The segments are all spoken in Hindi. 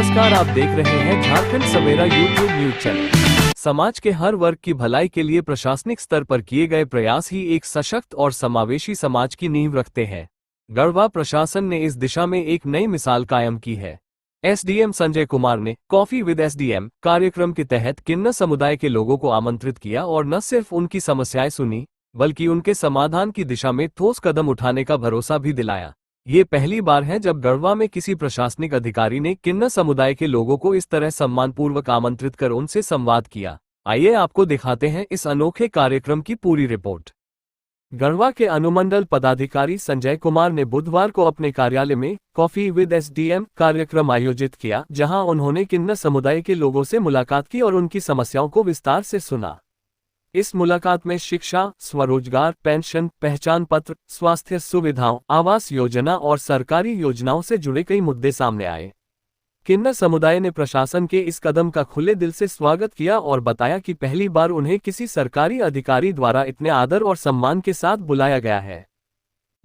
नमस्कार, आप देख रहे हैं झारखंड सवेरा यूट्यूब न्यूज चैनल। समाज के हर वर्ग की भलाई के लिए प्रशासनिक स्तर पर किए गए प्रयास ही एक सशक्त और समावेशी समाज की नींव रखते हैं। गढ़वा प्रशासन ने इस दिशा में एक नई मिसाल कायम की है। एसडीएम संजय कुमार ने कॉफी विद एसडीएम कार्यक्रम के तहत किन्नर समुदाय के लोगों को आमंत्रित किया और न सिर्फ उनकी समस्याएं सुनी, बल्कि उनके समाधान की दिशा में ठोस कदम उठाने का भरोसा भी दिलाया। ये पहली बार है जब गढ़वा में किसी प्रशासनिक अधिकारी ने किन्नर समुदाय के लोगों को इस तरह सम्मानपूर्वक आमंत्रित कर उनसे संवाद किया। आइए आपको दिखाते हैं इस अनोखे कार्यक्रम की पूरी रिपोर्ट। गढ़वा के अनुमंडल पदाधिकारी संजय कुमार ने बुधवार को अपने कार्यालय में कॉफी विद एसडीएम कार्यक्रम आयोजित किया, जहां उन्होंने किन्नर समुदाय के लोगों से मुलाकात की और उनकी समस्याओं को विस्तार से सुना। इस मुलाकात में शिक्षा, स्वरोजगार, पेंशन, पहचान पत्र, स्वास्थ्य सुविधाओं, आवास योजना और सरकारी योजनाओं से जुड़े कई मुद्दे सामने आए। किन्नर समुदाय ने प्रशासन के इस कदम का खुले दिल से स्वागत किया और बताया कि पहली बार उन्हें किसी सरकारी अधिकारी द्वारा इतने आदर और सम्मान के साथ बुलाया गया है।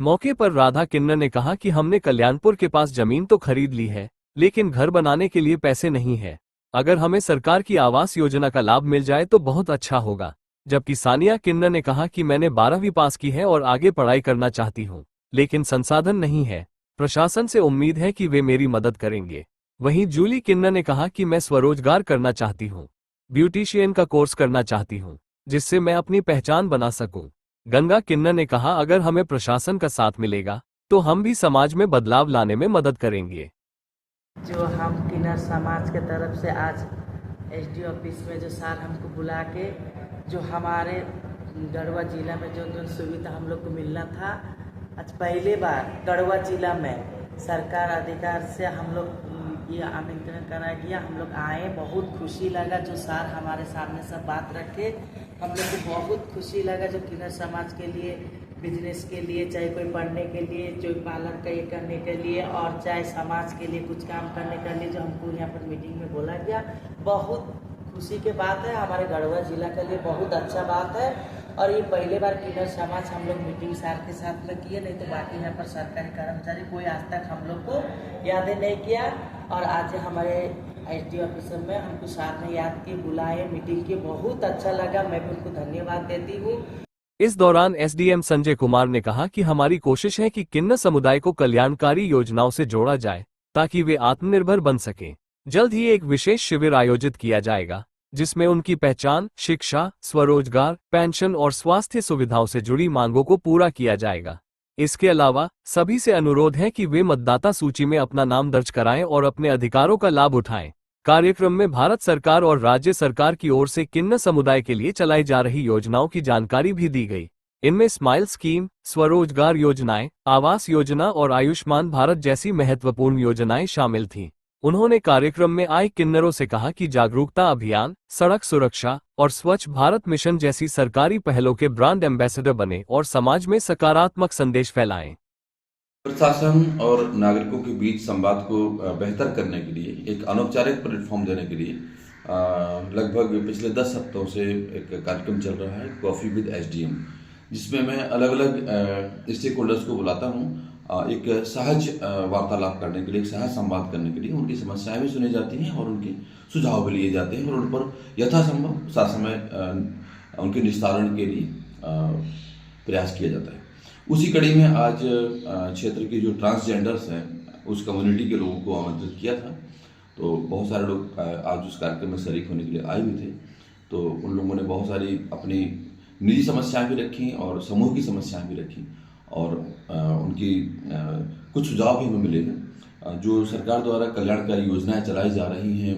मौके पर राधा किन्नर ने कहा कि हमने कल्याणपुर के पास जमीन तो खरीद ली है, लेकिन घर बनाने के लिए पैसे नहीं है। अगर हमें सरकार की आवास योजना का लाभ मिल जाए तो बहुत अच्छा होगा। जबकि सानिया किन्नर ने कहा कि मैंने 12वीं पास की है और आगे पढ़ाई करना चाहती हूं, लेकिन संसाधन नहीं है। प्रशासन से उम्मीद है कि वे मेरी मदद करेंगे। वहीं जूली किन्नर ने कहा कि मैं स्वरोजगार करना चाहती हूं, ब्यूटिशियन का कोर्स करना चाहती हूं, जिससे मैं अपनी पहचान बना सकूं। गंगा किन्नर ने कहा, अगर हमें प्रशासन का साथ मिलेगा तो हम भी समाज में बदलाव लाने में मदद करेंगे। जो हम किन्नर समाज के तरफ से आज एसडी ऑफिस में जो सर हमको बुला के जो हमारे गढ़वा जिला में जो सुविधा हम लोग को मिलना था, आज पहली बार गढ़वा जिला में सरकार अधिकार से हम लोग ये आमंत्रण करा गया। हम लोग आए, बहुत खुशी लगा। जो सर हमारे सामने सब बात रखे, हम लोग को बहुत खुशी लगा। जो किन्नर समाज के लिए, बिजनेस के लिए, चाहे कोई पढ़ने के लिए, जो पार्लर का ये करने के लिए, और चाहे समाज के लिए कुछ काम करने के लिए, जो हमको यहाँ पर मीटिंग में बोला गया, बहुत खुशी के बात है। हमारे गढ़वा जिला के लिए बहुत अच्छा बात है। और ये पहले बार किन्नर समाज हम लोग मीटिंग सर के साथ में किए, नहीं तो बाकी यहाँ पर सरकारी कर्मचारी कोई आज तक हम लोग को याद नहीं किया। और आज हमारे एसडी ऑफिसर में हमको सर ने याद की, बुलाए, मीटिंग की, बहुत अच्छा लगा। मैं भी उनको धन्यवाद देती हूँ। इस दौरान एसडीएम संजय कुमार ने कहा कि हमारी कोशिश है कि किन्नर समुदाय को कल्याणकारी योजनाओं से जोड़ा जाए ताकि वे आत्मनिर्भर बन सकें। जल्द ही एक विशेष शिविर आयोजित किया जाएगा, जिसमें उनकी पहचान, शिक्षा, स्वरोजगार, पेंशन और स्वास्थ्य सुविधाओं से जुड़ी मांगों को पूरा किया जाएगा। इसके अलावा सभी से अनुरोध है कि वे मतदाता सूची में अपना नाम दर्ज कराएं और अपने अधिकारों का लाभ उठाएं। कार्यक्रम में भारत सरकार और राज्य सरकार की ओर से किन्नर समुदाय के लिए चलाई जा रही योजनाओं की जानकारी भी दी गई। इनमें स्माइल स्कीम, स्वरोजगार योजनाएं, आवास योजना और आयुष्मान भारत जैसी महत्वपूर्ण योजनाएं शामिल थीं। उन्होंने कार्यक्रम में आए किन्नरों से कहा कि जागरूकता अभियान, सड़क सुरक्षा और स्वच्छ भारत मिशन जैसी सरकारी पहलों के ब्रांड एम्बेसडर बने और समाज में सकारात्मक संदेश फैलाएं। प्रशासन और नागरिकों के बीच संवाद को बेहतर करने के लिए, एक अनौपचारिक प्लेटफॉर्म देने के लिए लगभग पिछले 10 हफ्तों से एक कार्यक्रम चल रहा है, कॉफी विद एसडीएम, जिसमें मैं अलग अलग स्टेक होल्डर्स को बुलाता हूँ एक सहज वार्तालाप करने के लिए, एक सहज संवाद करने के लिए। उनकी समस्याएं भी सुनी जाती हैं और उनके सुझाव भी लिए जाते हैं और उन पर यथासंभव समय उनके निस्तारण के लिए प्रयास किया जाता है। उसी कड़ी में आज क्षेत्र के जो ट्रांसजेंडर्स हैं, उस कम्युनिटी के लोगों को आमंत्रित किया था। तो बहुत सारे लोग आज उस कार्यक्रम में शरीक होने के लिए आए हुए थे। तो उन लोगों ने बहुत सारी अपनी निजी समस्याएं भी रखी और समूह की समस्याएं भी रखी और उनकी कुछ सुझाव भी हमें मिले हैं। जो सरकार द्वारा कल्याणकारी योजनाएं चलाई जा रही हैं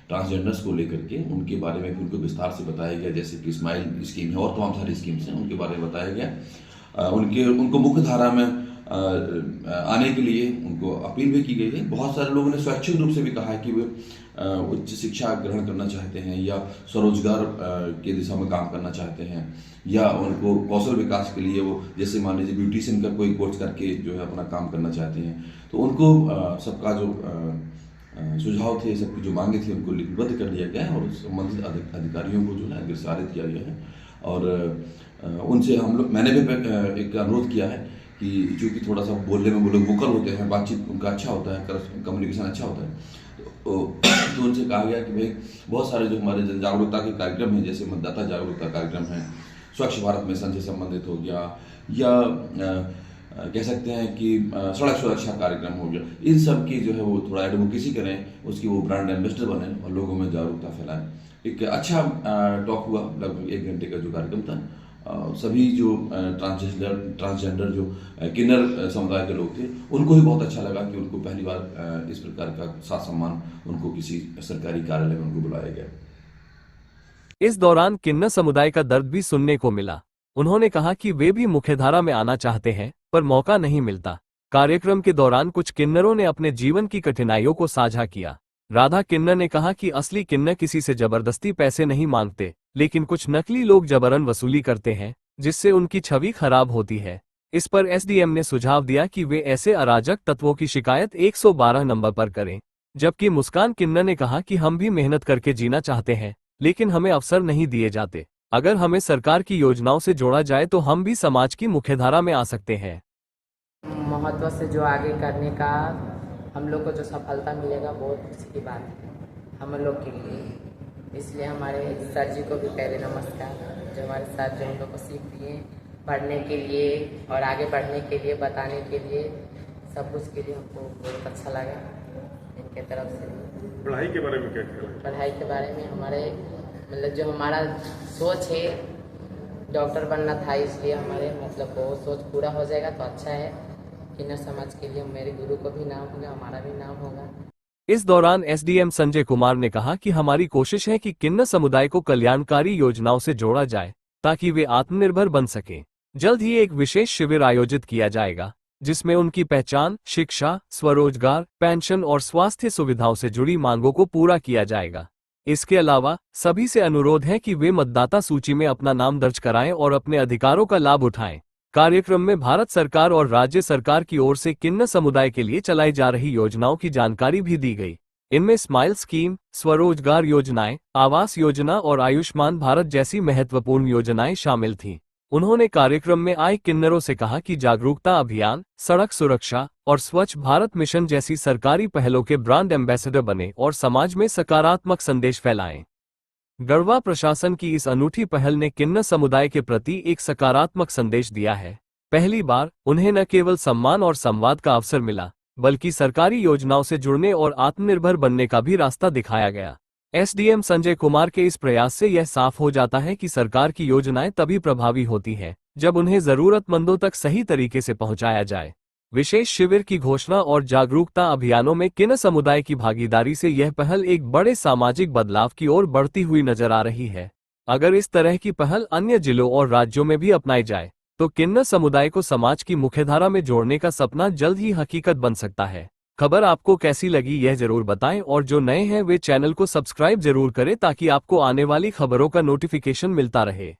ट्रांसजेंडर्स को लेकर के, उनके बारे में भी उनको विस्तार से बताया गया, जैसे कि स्माइल स्कीम है और तमाम सारी स्कीम्स हैं, उनके बारे में बताया गया। उनको मुख्य धारा में आने के लिए उनको अपील भी की गई है। बहुत सारे लोगों ने स्वैच्छिक रूप से भी कहा है कि वे उच्च शिक्षा ग्रहण करना चाहते हैं या स्वरोजगार के दिशा में काम करना चाहते हैं, या उनको कौशल विकास के लिए वो, जैसे मान लीजिए ब्यूटिशियन का कोई कोर्स करके जो है अपना काम करना चाहते हैं। तो उनको सबका जो सुझाव थे, सबकी जो मांगे थी, उनको लिपिबद्ध कर दिया गया है और संबंधित अधिकारियों को जो है अग्रसारित किया गया है। और उनसे मैंने भी एक अनुरोध किया है कि चूँकि थोड़ा सा बोलने में वो लोग वोकल होते हैं, बातचीत उनका अच्छा होता है, कम्युनिकेशन अच्छा होता है, तो उनसे कहा गया कि भाई बहुत सारे जो हमारे जन जागरूकता के कार्यक्रम हैं, जैसे मतदाता जागरूकता कार्यक्रम है, स्वच्छ भारत मिशन से संबंधित हो गया, या कह सकते हैं कि सड़क सुरक्षा कार्यक्रम हो गया, इन सब की जो है वो थोड़ा एडवोकेसी करें, उसकी वो ब्रांड एम्बेसडर बने और लोगों में जागरूकता फैलाएं। एक अच्छा टॉक हुआ, लगभग 1 घंटे का जो कार्यक्रम था। सभी जो ट्रांसजेंडर जो किन्नर समुदाय के लोग थे, उनको भी बहुत अच्छा लगा कि उनको पहली बार इस प्रकार का साथ सम्मान उनको किसी सरकारी कार्यालय में उनको बुलाया गया। इस दौरान किन्नर समुदाय का दर्द भी सुनने को मिला। उन्होंने कहा कि वे भी मुख्यधारा में आना चाहते हैं, पर मौका नहीं मिलता। कार्यक्रम के दौरान कुछ किन्नरों ने अपने जीवन की कठिनाइयों को साझा किया। राधा किन्नर ने कहा कि असली किन्नर किसी से जबरदस्ती पैसे नहीं मांगते, लेकिन कुछ नकली लोग जबरन वसूली करते हैं, जिससे उनकी छवि खराब होती है। इस पर एसडीएम ने सुझाव दिया कि वे ऐसे अराजक तत्वों की शिकायत 112 नंबर पर करें। जबकि मुस्कान किन्नर ने कहा कि हम भी मेहनत करके जीना चाहते हैं, लेकिन हमें अवसर नहीं दिए जाते। अगर हमें सरकार की योजनाओं से जोड़ा जाए तो हम भी समाज की मुख्यधारा में आ सकते हैं। महत्व से जो आगे करने का हम लोग को जो सफलता मिलेगा, बहुत खुशी की बात है हम लोग के लिए। इसलिए हमारे सर जी को भी पहले नमस्कार, जो हमारे साथ जो हम लोग को सीख दिए पढ़ने के लिए और आगे बढ़ने के लिए, बताने के लिए, सब कुछ के लिए हमको बहुत अच्छा लगा इनके तरफ से। पढ़ाई के बारे में क्या ख्याल है? पढ़ाई के बारे में हमारे मतलब जो हमारा सोच है डॉक्टर बनना था, इसलिए हमारे मतलब वो सोच पूरा हो जाएगा तो अच्छा है। किन्नर समाज के लिए मेरे गुरु को भी नाम होगा, हमारा भी नाम होगा। इस दौरान एसडीएम संजय कुमार ने कहा कि हमारी कोशिश है कि किन्नर समुदाय को कल्याणकारी योजनाओं से जोड़ा जाए, ताकि वे आत्मनिर्भर बन सकें। जल्द ही एक विशेष शिविर आयोजित किया जाएगा, जिसमें उनकी पहचान, शिक्षा, स्वरोजगार, पेंशन और स्वास्थ्य सुविधाओं से जुड़ी मांगों को पूरा किया जाएगा। इसके अलावा सभी से अनुरोध है कि वे मतदाता सूची में अपना नाम दर्ज कराएं और अपने अधिकारों का लाभ उठाएं। कार्यक्रम में भारत सरकार और राज्य सरकार की ओर से किन्नर समुदाय के लिए चलाई जा रही योजनाओं की जानकारी भी दी गई। इनमें स्माइल स्कीम, स्वरोजगार योजनाएं, आवास योजना और आयुष्मान भारत जैसी महत्वपूर्ण योजनाएं शामिल थीं। उन्होंने कार्यक्रम में आए किन्नरों से कहा कि जागरूकता अभियान, सड़क सुरक्षा और स्वच्छ भारत मिशन जैसी सरकारी पहलों के ब्रांड एम्बेसडर बने और समाज में सकारात्मक संदेश फैलाएं। गढ़वा प्रशासन की इस अनूठी पहल ने किन्नर समुदाय के प्रति एक सकारात्मक संदेश दिया है। पहली बार उन्हें न केवल सम्मान और संवाद का अवसर मिला, बल्कि सरकारी योजनाओं से जुड़ने और आत्मनिर्भर बनने का भी रास्ता दिखाया गया। एसडीएम संजय कुमार के इस प्रयास से यह साफ हो जाता है कि सरकार की योजनाएं तभी प्रभावी होती हैं, जब उन्हें जरूरतमंदों तक सही तरीके से पहुंचाया जाए। विशेष शिविर की घोषणा और जागरूकता अभियानों में किन्नर समुदाय की भागीदारी से यह पहल एक बड़े सामाजिक बदलाव की ओर बढ़ती हुई नजर आ रही है। अगर इस तरह की पहल अन्य जिलों और राज्यों में भी अपनाई जाए, तो किन्नर समुदाय को समाज की मुख्यधारा में जोड़ने का सपना जल्द ही हकीकत बन सकता है। खबर आपको कैसी लगी यह जरूर बताएं, और जो नए हैं वे चैनल को सब्सक्राइब जरूर करें, ताकि आपको आने वाली खबरों का नोटिफिकेशन मिलता रहे।